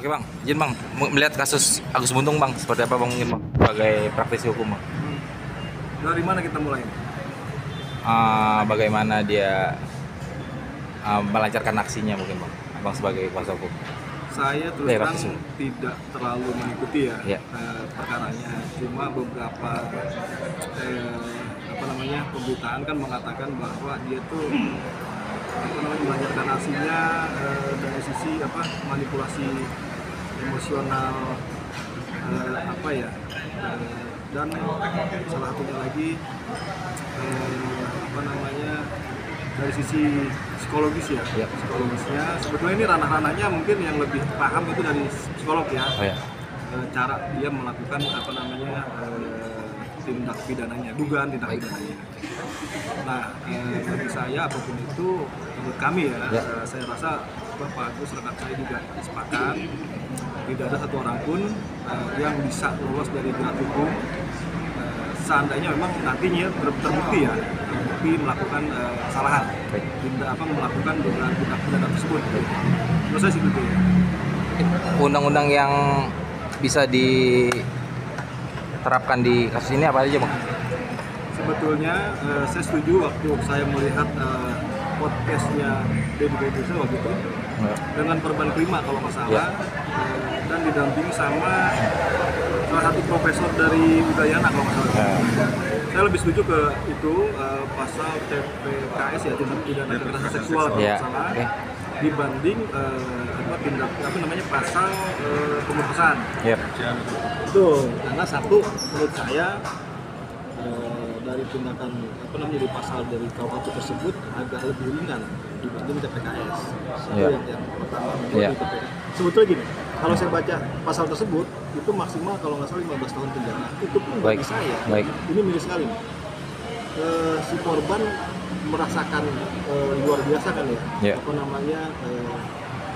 Oke bang, izin bang, melihat kasus Agus Buntung bang, seperti apa bang mungkin bang, sebagai praktisi hukum bang? Dari mana kita mulai? Bagaimana dia melancarkan aksinya mungkin bang, abang sebagai kuasa hukum? Saya terus terang tidak terlalu mengikuti ya. Perkaranya, cuma beberapa pemberitaan kan mengatakan bahwa dia tuh melancarkan aksinya dari sisi manipulasi emosional dan salah satunya lagi dari sisi psikologis ya. Psikologisnya sebetulnya ini ranah-ranahnya mungkin yang lebih paham itu dari psikolog ya. Cara dia melakukan tindak pidananya, dugaan tindak pidananya. Nah, bagi saya apapun itu, menurut kami saya rasa Pak Agus rekan saya juga sepakat tidak ada satu orang pun yang bisa lolos dari jerat hukum seandainya memang nantinya terbukti melakukan kesalahan, melakukan dugaan tindak pidana tersebut. Menurut saya sih gitu ya. Undang-undang yang bisa diterapkan di kasus ini apa aja bang? Sebetulnya saya setuju waktu saya melihat podcastnya Deddy Corbuzier waktu itu dengan korban kelima kalau nggak salah, dan didampingi sama salah satu profesor dari Udayana kalau nggak salah. Saya lebih setuju ke itu pasal TPKS ya, tindak pidana kekerasan seksual kalau nggak salah, dibanding pasal pemerkosaan. Betul, karena satu menurut saya dari tindakan di pasal dari KUHP tersebut agak lebih ringan dibanding TPKS. Yang pertama sebetulnya gini, kalau saya baca pasal tersebut itu maksimal kalau nggak salah 15 tahun penjara. Itu pun bagi saya ini miris sekali. Si korban merasakan luar biasa kan ya,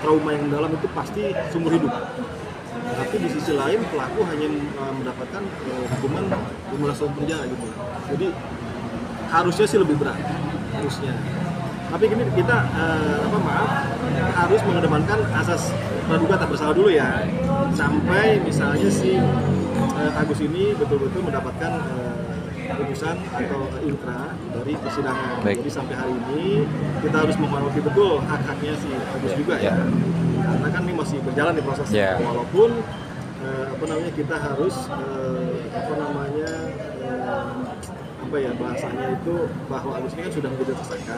trauma yang dalam itu pasti seumur hidup. Tapi di sisi lain pelaku hanya mendapatkan hukuman 15 tahun penjara gitu. Jadi harusnya sih lebih berat, harusnya. Tapi ini kita harus mengedepankan asas praduga tak bersalah dulu ya, sampai misalnya si Agus ini betul-betul mendapatkan putusan atau inkrah dari persidangan. Jadi sampai hari ini kita harus menghormati betul hak-haknya si Agus juga ya. Karena kan ini masih berjalan di prosesnya, walaupun kita harus bahasanya itu bahwa Agus ini kan sudah menjadi tersangka,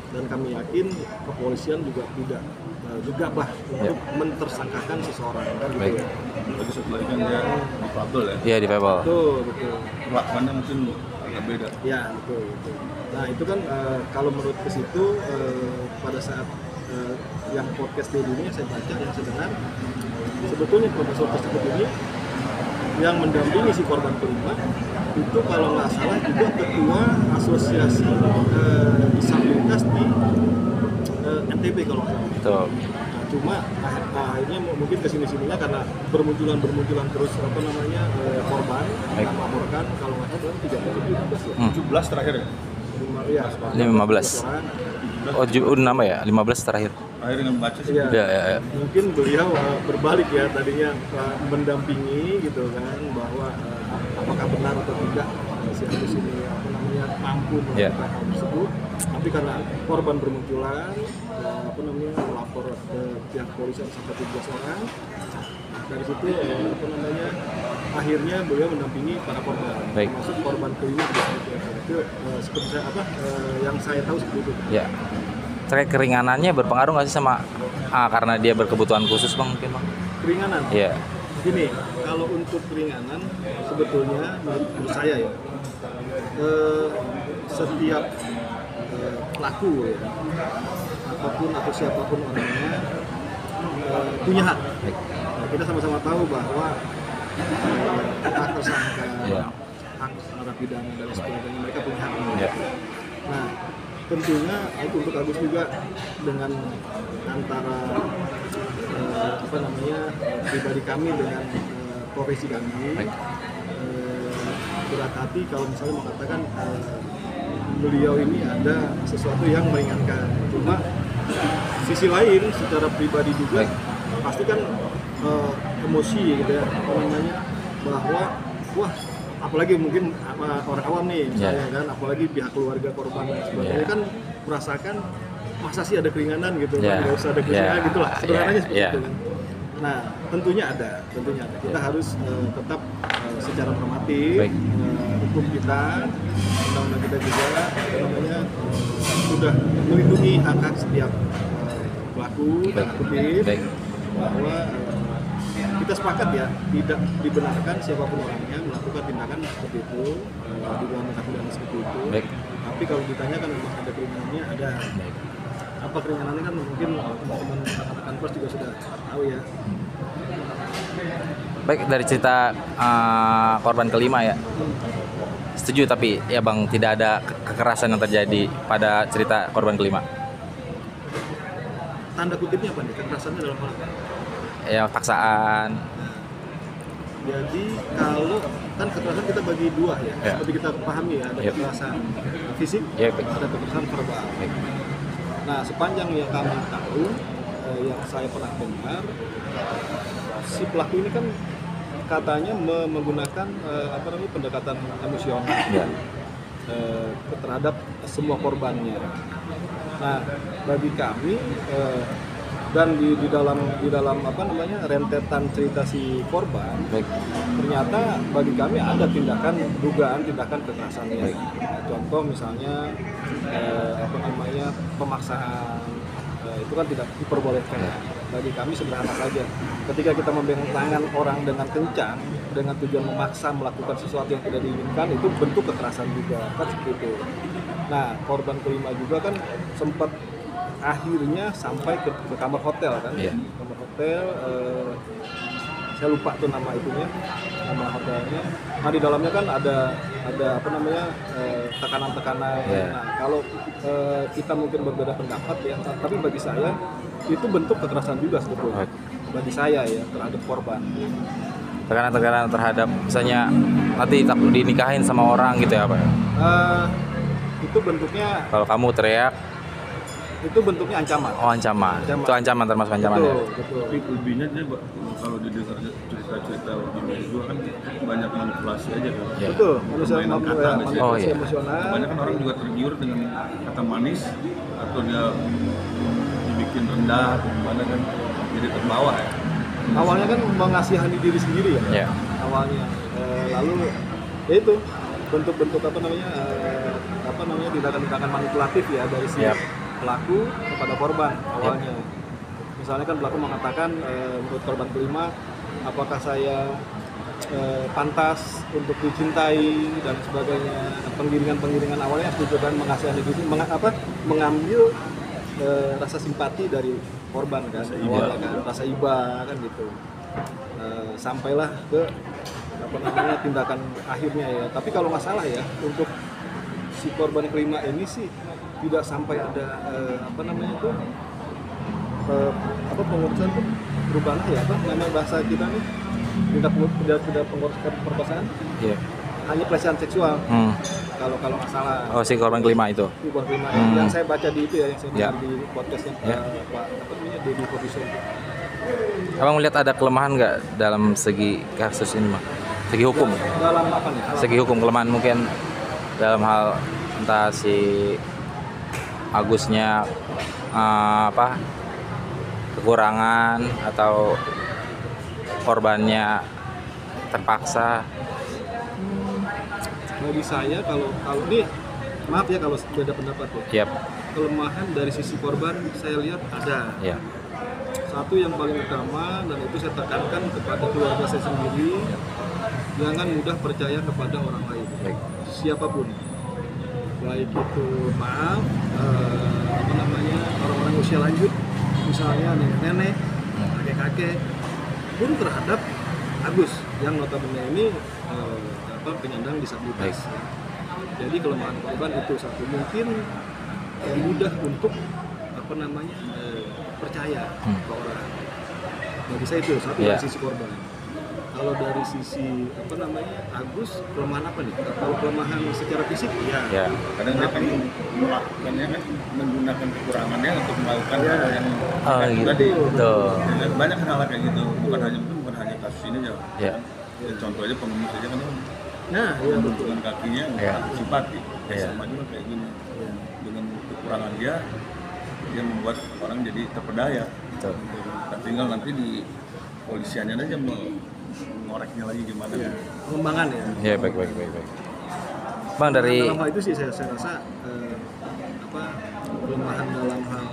dan kami yakin kepolisian juga tidak gegabah untuk mentersangkakan seseorang kan gitu. Lagi setelah kan dia difabel ya? Iya, difabel. Betul. Perlakuannya mungkin agak beda. Ya betul. Nah itu kan kalau menurut ke situ pada saat yang podcast Deddy ini saya baca, yang saya dengar, sebetulnya profesor tersebut ini yang mendampingi si korban kelima itu kalau nggak salah juga ketua asosiasi disabilitas di NTB kalau nggak salah. Betul. Nah, cuma akhirnya mungkin kesini-sininya karena bermunculan terus korban yang melaporkan kalau nggak salah 17 terakhir ya? 15. Nama ya? 15 terakhir. Akhirnya dengan baca sih. Ya. Mungkin beliau berbalik ya, tadinya mendampingi gitu kan, bahwa apakah benar atau tidak si Agus ini mampu melakukan hal tersebut. Tapi karena korban bermunculan, melapor ke pihak polisian sampai 17 orang. Dari situ akhirnya beliau mendampingi para korban, termasuk korban kelima itu seperti yang saya tahu seperti itu. Ya. Terkait keringanannya berpengaruh nggak sih sama karena dia berkebutuhan khusus bang mungkin bang? Keringanan? Iya. Gini, kalau untuk keringanan sebetulnya menurut saya ya, setiap pelaku ya, apapun atau siapapun orangnya punya hak. Nah, kita sama-sama tahu bahwa hak tersangka, hak narapidana dan sebagainya, mereka punya hak. Nah, tentunya itu untuk Agus juga dengan antara pribadi kami dengan profesi kami berat hati kalau misalnya mengatakan beliau ini ada sesuatu yang meringankan. Cuma sisi lain secara pribadi juga pasti kan emosi gitu ya, apa namanya, bahwa wah, apalagi mungkin orang awam nih misalnya kan, apalagi pihak keluarga korban dan sebagainya kan merasakan masa sih ada keringanan gitu kan, nggak usah ada keringanan gitu lah, sederhananya seperti itu kan. Nah tentunya ada. Kita harus tetap secara normatif hukum kita, undang-undang kita juga apa namanya sudah melindungi hak-hak setiap pelaku dan aktif, bahwa kita sepakat ya tidak dibenarkan siapapun orangnya melakukan tindakan seperti itu di dalam tindak pidana seperti itu. Tapi kalau ditanyakan memang ada keringanannya, ada. Apa keringanannya kan mungkin teman-teman rekan-rekan pers juga sudah tahu ya. Baik, dari cerita korban kelima ya, setuju tapi ya Bang, tidak ada kekerasan yang terjadi pada cerita korban kelima. Tanda kutipnya apa nih? Kekerasannya dalam hal apa? Ya paksaan. Jadi kalau kan kekerasan kita bagi dua ya, seperti kita pahami ya, ada kekerasan fisik, ada kekerasan verbal. Nah sepanjang yang kami tahu, yang saya pernah dengar, si pelaku ini kan katanya menggunakan apa namanya pendekatan emosional terhadap semua korbannya. Nah bagi kami dan di dalam apa namanya rentetan cerita si korban, ternyata bagi kami ada dugaan tindakan kekerasannya. Contoh misalnya apa namanya pemaksaan, itu kan tidak diperbolehkan. Bagi kami sederhana saja, ketika kita memegang tangan orang dengan kencang dengan tujuan memaksa melakukan sesuatu yang tidak diinginkan, itu bentuk kekerasan juga kan seperti itu. Nah korban kelima juga kan sempat akhirnya sampai ke kamar hotel kan, kamar hotel, saya lupa tuh nama hotelnya. Nah di dalamnya kan ada apa namanya tekanan-tekanan. Nah kalau kita mungkin berbeda pendapat ya, tapi bagi saya itu bentuk kekerasan juga sebetulnya. Bagi saya ya, terhadap korban. Tekanan-tekanan terhadap misalnya nanti takut dinikahin sama orang gitu ya Pak? Itu bentuknya. Kalau kamu teriak, itu bentuknya ancaman. Oh ancaman. Itu ancaman termasuk ancaman ya? Betul. Tapi lebihnya dia kalau didengar cerita-cerita lebih juga kan banyak manipulasi aja kan. Betul. Manipulasi emosional. Banyak kan orang juga tergiur dengan kata manis atau dia dibikin rendah atau gimana kan, jadi terbawa ya. Awalnya kan mengasihani diri sendiri ya. Awalnya. Lalu ya itu bentuk-bentuk apa namanya tindakan-tindakan manipulatif ya dari si pelaku kepada korban awalnya. Misalnya kan pelaku mengatakan menurut korban kelima, apakah saya pantas untuk dicintai dan sebagainya. Penggiringan awalnya tujuan mengasihani diri, mengambil rasa simpati dari korban kan, awalnya kan, rasa iba kan gitu. Sampailah ke tindakan akhirnya ya. Tapi kalau nggak salah ya, untuk si korban kelima ini sih tidak sampai ada pengurusan tuh perubahan ya, namanya bahasa kita nih tidak pengurusan perkosaan, hanya pelecehan seksual. Kalau nggak salah. Oh si korban kelima itu. Korban kelima yang saya baca di itu ya, yang saya dengar di podcastnya Pak Deddy Corbuzier. Abang melihat ada kelemahan nggak dalam segi kasus ini mah? Segi hukum? Dalam apa nih? Segi hukum kelemahan mungkin dalam hal entah si Agusnya kekurangan atau korbannya terpaksa. Bagi saya kalau ini maaf ya kalau beda pendapat ya. Kelemahan dari sisi korban saya lihat ada. Satu yang paling utama, dan itu saya tekankan kepada keluarga saya sendiri, jangan mudah percaya kepada orang lain, siapapun, baik itu orang-orang usia lanjut, misalnya nenek-nenek, kakek-kakek, pun terhadap Agus yang notabene ini penyandang disabilitas. Jadi kelemahan korban itu satu, mungkin mudah untuk percaya ke orang. Bagi saya itu satu dari sisi korban. kalau dari sisi apa namanya Agus kelemahan apa nih? Kalau kelemahan secara fisik ya. Ya. Kadang dia kan melakukannya kan menggunakan kekurangannya untuk melakukan Ya. hal yang Oh negatif gitu. tadi. Tuh. Dan banyak hal kayak gitu, bukan hanya kasus ini aja. Ya. Ya, contoh aja pengemis aja kan Nah, iya betul. dengan kakinya Ya. simpati. Ya, Ya. sama juga kayak gini. Ya. Dengan kekurangan dia membuat orang jadi terpedaya. Betul. Dan tinggal nanti di polisiannya aja mengoreknya lagi gimana. Ya. Pengembangan ya. Ya, baik. Bang, dari dalam hal itu sih saya rasa apa kelemahan dalam hal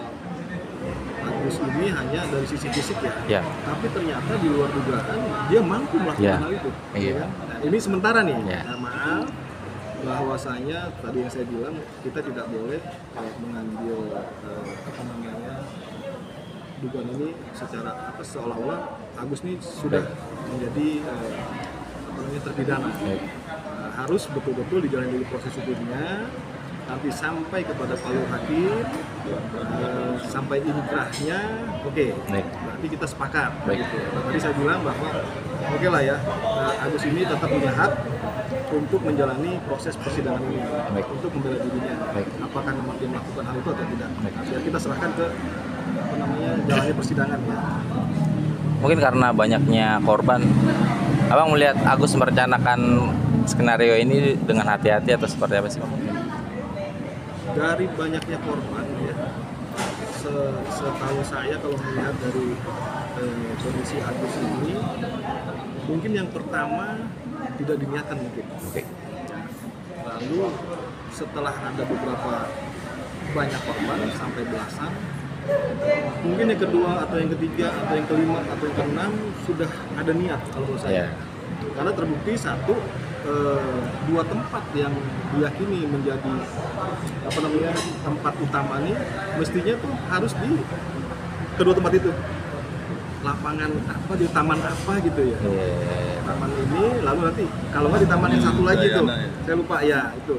Agus ini hanya dari sisi fisik ya. Ya. Tapi ternyata di luar dugaan dia mampu melakukan Ya. hal itu. Iya. Ya. Nah, ini sementara nih. Ya. Nah, maaf bahwasanya tadi yang saya bilang kita tidak boleh mengambil apa namanya dugaan ini secara apa seolah-olah Agus ini sudah menjadi apa namanya terpidana. Baik. Harus betul-betul dijalani dulu proses hukumnya, nanti sampai kepada palu hakim, sampai inkrahnya, oke. Baik. Berarti kita sepakat. Baik. Gitu. Nah, tadi saya bilang bahwa oke lah ya, Agus ini tetap punya hak untuk menjalani proses persidangan ini, Baik. untuk membela dirinya. Baik. Apakah memang dia melakukan hal itu atau tidak? Baik. Biar kita serahkan ke apa namanya jalannya persidangan ya. mungkin karena banyaknya korban, Abang melihat Agus merencanakan skenario ini dengan hati-hati atau seperti apa sih, Bang? Dari banyaknya korban ya, setahu saya kalau melihat dari kondisi Agus ini, mungkin yang pertama tidak diniatkan mungkin. Oke. Lalu setelah ada beberapa banyak korban sampai belasan, mungkin yang kedua atau yang ketiga atau yang kelima atau yang keenam sudah ada niat kalau menurut saya. Ya. Karena terbukti satu, dua tempat yang diyakini menjadi apa namanya tempat utama ini mestinya tuh harus di kedua tempat itu, lapangan apa di taman apa gitu ya. Taman ini lalu nanti kalau nggak di taman yang satu lagi tuh Udayana, ya. saya lupa ya itu.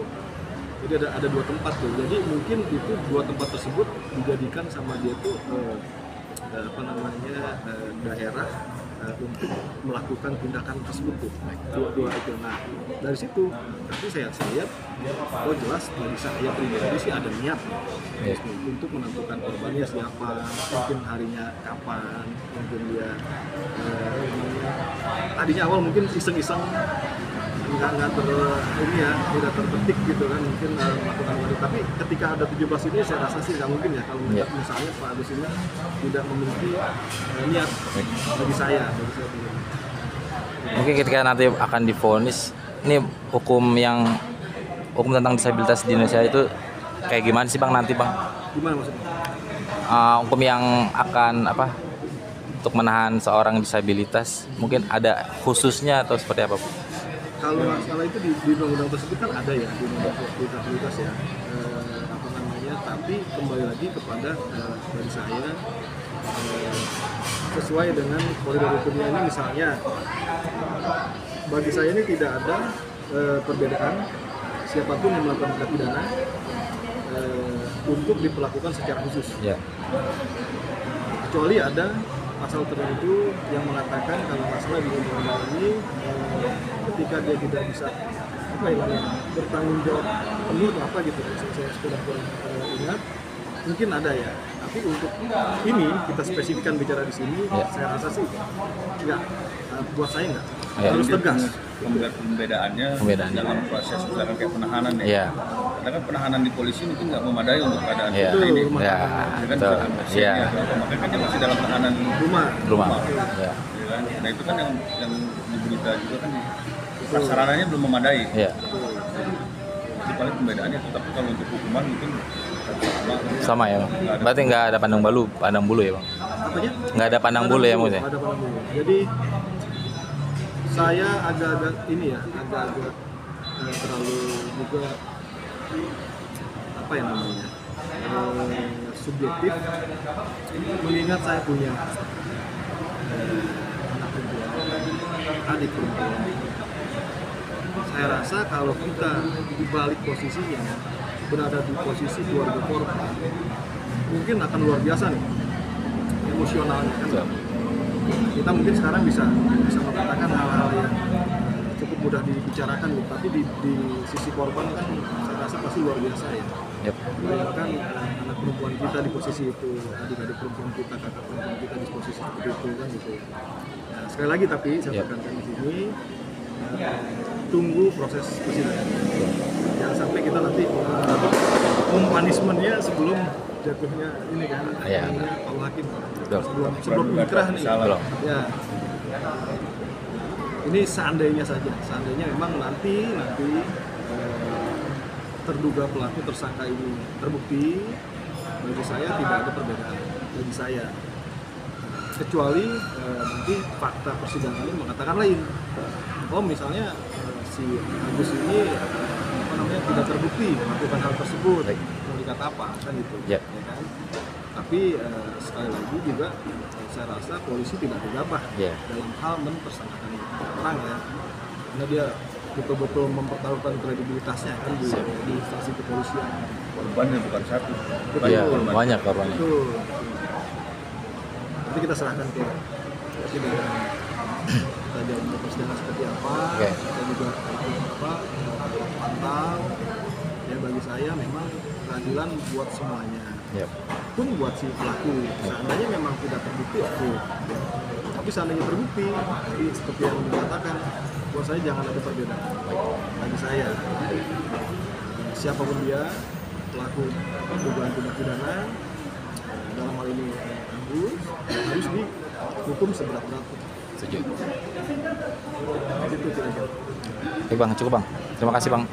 Jadi ada dua tempat tuh. Jadi mungkin itu dua tempat tersebut dijadikan sama dia tuh apa namanya daerah untuk melakukan tindakan tersebut tuh. Dua itu. Nah dari situ nanti saya lihat oh jelas dari saya pribadi sih ada niat untuk menentukan korbannya siapa, mungkin harinya kapan, mungkin dia tadinya awal mungkin iseng-iseng nggak ini ya tidak terbetik gitu kan mungkin melakukan itu, tapi ketika ada 17 ini saya rasa sih nggak mungkin ya kalau misalnya Pak Agus ini tidak memiliki niat bagi saya pribadi. Mungkin ketika nanti akan divonis, ini hukum tentang disabilitas di Indonesia itu kayak gimana sih, Bang, nanti, Bang? Gimana maksudnya? Hukum yang akan untuk menahan seorang disabilitas mungkin ada khususnya atau seperti apa, Bu? Kalau masalah itu di undang-undang tersebut kan ada ya di undang-undang disabilitas ya apa namanya, tapi kembali lagi kepada dari saya sesuai dengan koridor hukumnya ini, misalnya bagi saya ini tidak ada perbedaan siapapun yang melakukan tindak pidana untuk diperlakukan secara khusus. Ya. Kecuali ada pasal tertentu yang mengatakan kalau masalah di undang-undang ini ketika dia tidak bisa apa ya bertanggung jawab penuh atau apa gitu, saya sudah ingat mungkin ada ya, tapi untuk ini kita spesifikkan bicara di sini saya rasa sih enggak, buat saya enggak harus tegas. Pembedaannya dalam proses misalkan kayak penahanan ya. Iya. Karena kan penahanan di polisi mungkin nggak memadai untuk keadaan Iya. seperti ini. Ya, Ya kan betul. misalkan pasiennya Iya. atau apa, makanya kan dia masih dalam tahanan Rumah. Rumah. Ya Ya. kan? Nah itu kan yang di berita juga kan prasarananya belum memadai. Ya. Jadi paling pembedaannya itu, tapi kalau untuk hukuman mungkin Sama ya, Bang. Berarti nggak ada pandang bulu ya, Bang? Apanya? Nggak ada pandang bulu ya, maksudnya? Ada pandang bulu. Jadi saya agak-agak ini ya, agak-agak terlalu juga apa ya namanya subjektif, mengingat saya punya anak perempuan, adik perempuan. Saya rasa kalau kita dibalik posisinya, berada di posisi keluarga korban, mungkin akan luar biasa nih emosionalnya kan. Kita mungkin sekarang bisa mengatakan hal-hal yang cukup mudah dibicarakan gitu, tapi di sisi korban kan saya rasa pasti luar biasa ya. Yep. Bayangkan anak perempuan kita di posisi itu, adik-adik perempuan kita, kakak perempuan kita di posisi seperti itu kan gitu ya. Nah, sekali lagi tapi saya tekankan di sini, tunggu proses persidangan. Jangan sampai kita nanti punishment-nya sebelum jatuhnya ini kan, Pak Hakim. Sebelum inkrah nih. Ya. Ini seandainya saja, seandainya memang nanti terduga pelaku tersangka ini terbukti, bagi saya tidak ada perbedaan bagi saya. Kecuali nanti fakta persidangan ini mengatakan lain. Oh misalnya si Agus ini tidak terbukti melakukan hal tersebut, mau dikata apa kan gitu, ya kan? Tapi sekali lagi juga saya rasa polisi tidak gegabah dalam hal mempersangkakan orang ya, karena dia betul-betul mempertaruhkan kredibilitasnya kan di instansi kepolisian. Korbannya bukan satu, banyak korbannya. Betul. Nanti kita serahkan ke persidangan. Kita jalankan persidangan seperti apa, kita juga pantau. Ya bagi saya memang keadilan buat semuanya. Pun buat si pelaku, seandainya memang tidak terbukti, tapi seandainya terbukti, jadi seperti yang dikatakan, buat saya jangan ada perbedaan. Bagi saya, siapapun dia, pelaku dugaan tindak pidana, dalam hal ini Agus, harus dihukum seberat-beratnya. Setuju. Itu kira-kira. Oke Bang, cukup Bang. Terima kasih Bang.